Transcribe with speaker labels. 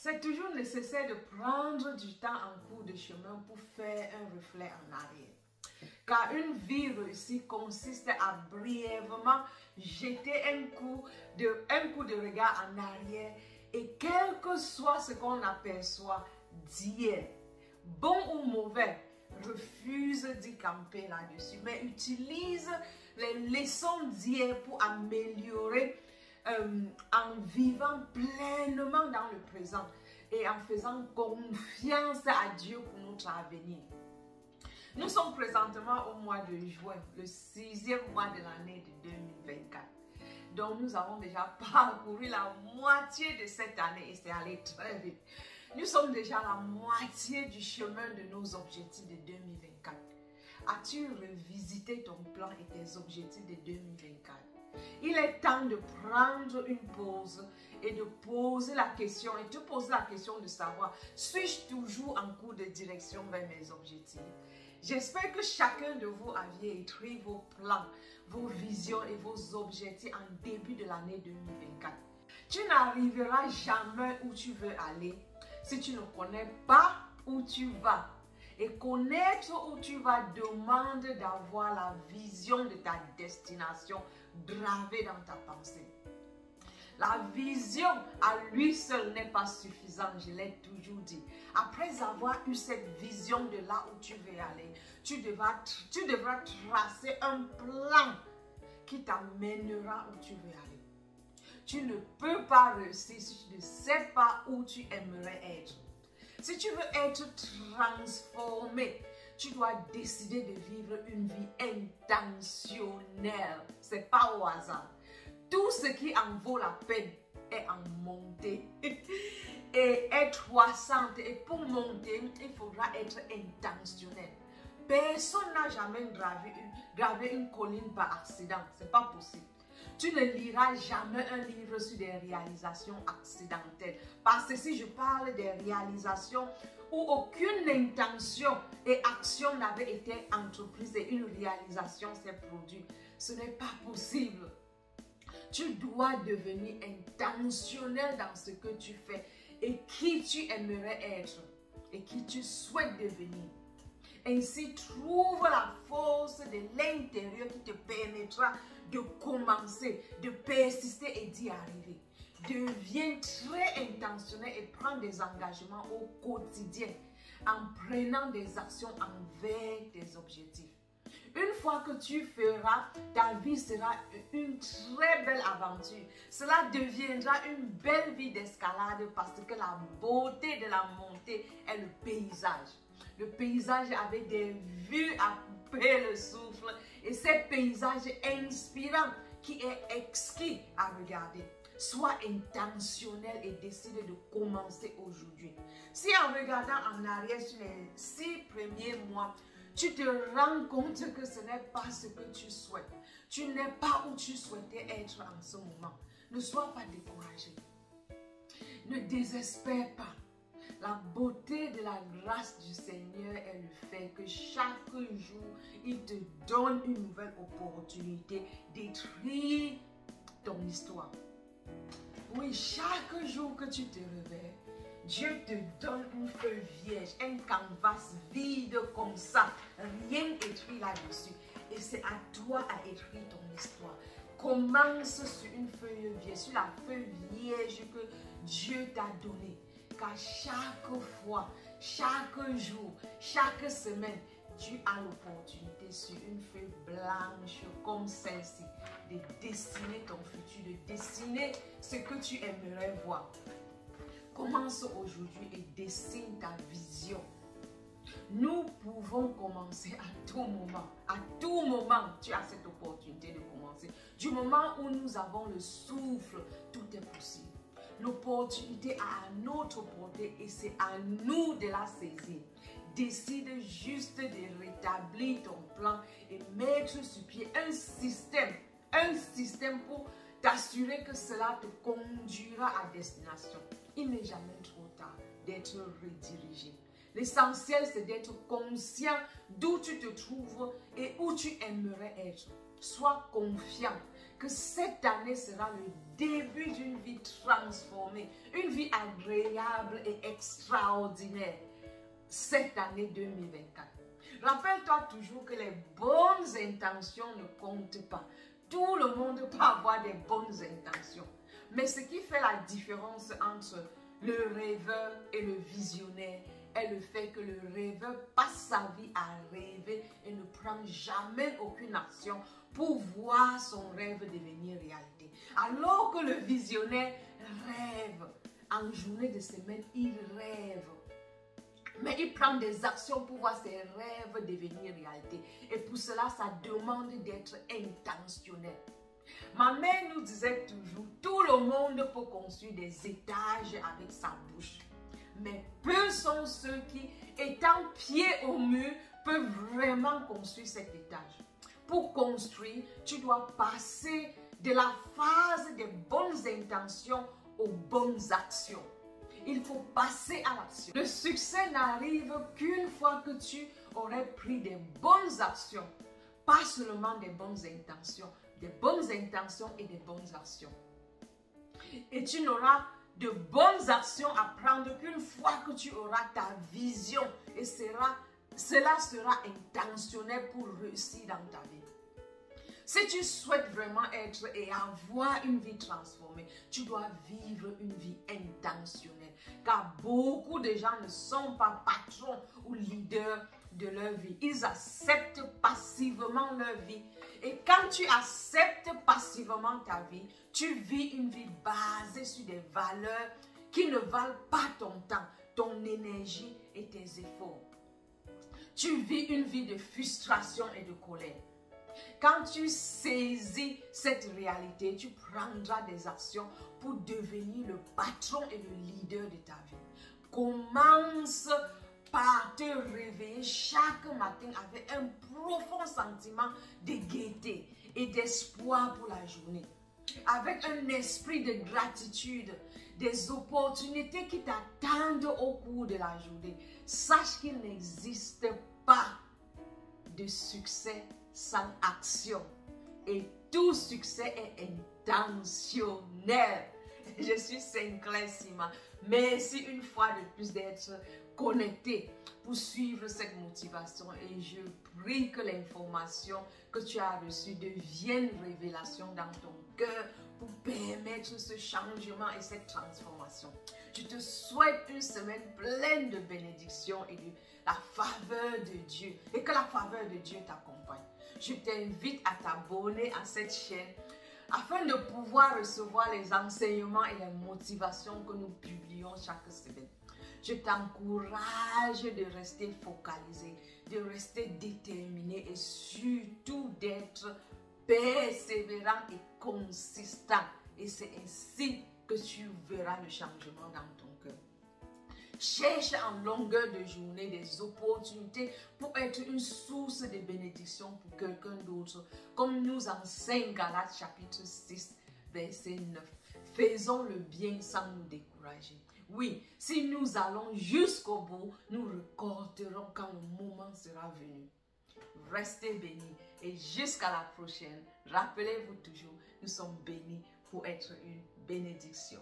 Speaker 1: C'est toujours nécessaire de prendre du temps en cours de chemin pour faire un reflet en arrière. Car une vie réussie consiste à brièvement jeter un coup de regard en arrière et quel que soit ce qu'on aperçoit d'hier, bon ou mauvais, refuse d'y camper là-dessus, mais utilise les leçons d'hier pour améliorer en vivant pleinement dans le présent et en faisant confiance à Dieu pour notre avenir. Nous sommes présentement au mois de juin, le 6e mois de l'année de 2024. Donc nous avons déjà parcouru la moitié de cette année et c'est allé très vite. Nous sommes déjà à la moitié du chemin de nos objectifs de 2024. As-tu revisité ton plan et tes objectifs de 2024? Il est temps de prendre une pause et de poser la question et te poser la question de savoir, suis-je toujours en cours de direction vers mes objectifs? J'espère que chacun de vous aviez écrit vos plans, vos visions et vos objectifs en début de l'année 2024. Tu n'arriveras jamais où tu veux aller si tu ne connais pas où tu vas. Et connaître où tu vas demande d'avoir la vision de ta destination gravée dans ta pensée. La vision à lui seul n'est pas suffisante, je l'ai toujours dit. Après avoir eu cette vision de là où tu veux aller, tu devras tracer un plan qui t'amènera où tu veux aller. Tu ne peux pas réussir si tu ne sais pas où tu aimerais être. Si tu veux être transformé, tu dois décider de vivre une vie intentionnelle. Ce n'est pas au hasard. Tout ce qui en vaut la peine est en montée et est croissante. Et pour monter, il faudra être intentionnel. Personne n'a jamais gravé une colline par accident. Ce n'est pas possible. Tu ne liras jamais un livre sur des réalisations accidentelles. Parce que si je parle des réalisations où aucune intention et action n'avait été entreprise et une réalisation s'est produite, ce n'est pas possible. Tu dois devenir intentionnel dans ce que tu fais et qui tu aimerais être et qui tu souhaites devenir. Ainsi, trouve la force de l'intérieur qui te permettra de commencer, de persister et d'y arriver. Deviens très intentionnel et prends des engagements au quotidien en prenant des actions envers tes objectifs. Une fois que tu feras, ta vie sera une très belle aventure. Cela deviendra une belle vie d'escalade parce que la beauté de la montée est le paysage. Le paysage avec des vues à couper le souffle et ces paysages inspirants qui est exquis à regarder. Sois intentionnel et décide de commencer aujourd'hui. Si en regardant en arrière sur les 6 premiers mois, tu te rends compte que ce n'est pas ce que tu souhaites. Tu n'es pas où tu souhaitais être en ce moment. Ne sois pas découragé. Ne désespère pas. La beauté de la grâce du Seigneur est le fait que chaque jour, il te donne une nouvelle opportunité d'écrire ton histoire. Oui, chaque jour que tu te réveilles, Dieu te donne une feuille vierge, un canvas vide comme ça, rien écrit là-dessus. Et c'est à toi à écrire ton histoire. Commence sur une feuille vierge, sur la feuille vierge que Dieu t'a donnée. Car chaque fois, chaque jour, chaque semaine, tu as l'opportunité sur une feuille blanche comme celle-ci de dessiner ton futur, de dessiner ce que tu aimerais voir. Commence aujourd'hui et dessine ta vision. Nous pouvons commencer à tout moment. À tout moment, tu as cette opportunité de commencer. Du moment où nous avons le souffle, tout est possible. L'opportunité à notre portée et c'est à nous de la saisir. Décide juste de rétablir ton plan et mettre sur pied un système pour t'assurer que cela te conduira à destination. Il n'est jamais trop tard d'être redirigé. L'essentiel, c'est d'être conscient d'où tu te trouves et où tu aimerais être. Sois confiant, que cette année sera le début d'une vie transformée, une vie agréable et extraordinaire. Cette année 2024. Rappelle-toi toujours que les bonnes intentions ne comptent pas. Tout le monde peut avoir des bonnes intentions. Mais ce qui fait la différence entre le rêveur et le visionnaire est le fait que le rêveur passe sa vie à rêver et ne prend jamais aucune action pour voir son rêve devenir réalité. Alors que le visionnaire rêve. En journée de semaine, il rêve. Mais il prend des actions pour voir ses rêves devenir réalité. Et pour cela, ça demande d'être intentionnel. Ma mère nous disait toujours, tout le monde peut construire des étages avec sa bouche. Mais peu sont ceux qui, étant pied au mur, peuvent vraiment construire cet étage. Pour construire, tu dois passer de la phase des bonnes intentions aux bonnes actions. Il faut passer à l'action. Le succès n'arrive qu'une fois que tu aurais pris des bonnes actions. Pas seulement des bonnes intentions et des bonnes actions. Et tu n'auras de bonnes actions à prendre qu'une fois que tu auras ta vision. Et cela sera intentionnel pour réussir dans ta vie. Si tu souhaites vraiment être et avoir une vie transformée, tu dois vivre une vie intentionnelle. Car beaucoup de gens ne sont pas patrons ou leaders de leur vie. Ils acceptent passivement leur vie. Et quand tu acceptes passivement ta vie, tu vis une vie basée sur des valeurs qui ne valent pas ton temps, ton énergie et tes efforts. Tu vis une vie de frustration et de colère. Quand tu saisis cette réalité, tu prendras des actions pour devenir le patron et le leader de ta vie. Commence par te réveiller chaque matin avec un profond sentiment de gaieté et d'espoir pour la journée. Avec un esprit de gratitude, des opportunités qui t'attendent au cours de la journée. Sache qu'il n'existe pas de succès sans action. Et tout succès est intentionnel. Je suis Sinclair Sima. Merci une fois de plus d'être connecté pour suivre cette motivation. Et je prie que l'information que tu as reçue devienne révélation dans ton cœur pour permettre ce changement et cette transformation. Je te souhaite une semaine pleine de bénédictions et de la faveur de Dieu. Et que la faveur de Dieu t'accompagne. Je t'invite à t'abonner à cette chaîne afin de pouvoir recevoir les enseignements et les motivations que nous publions chaque semaine. Je t'encourage de rester focalisé, de rester déterminé et surtout d'être persévérant et consistant. Et c'est ainsi que tu verras le changement dans ton cœur. Cherche en longueur de journée des opportunités pour être une source de bénédiction pour quelqu'un d'autre. Comme nous enseigne Galates chapitre 6, verset 9. Faisons le bien sans nous décourager. Oui, si nous allons jusqu'au bout, nous récolterons quand le moment sera venu. Restez bénis et jusqu'à la prochaine. Rappelez-vous toujours, nous sommes bénis pour être une bénédiction.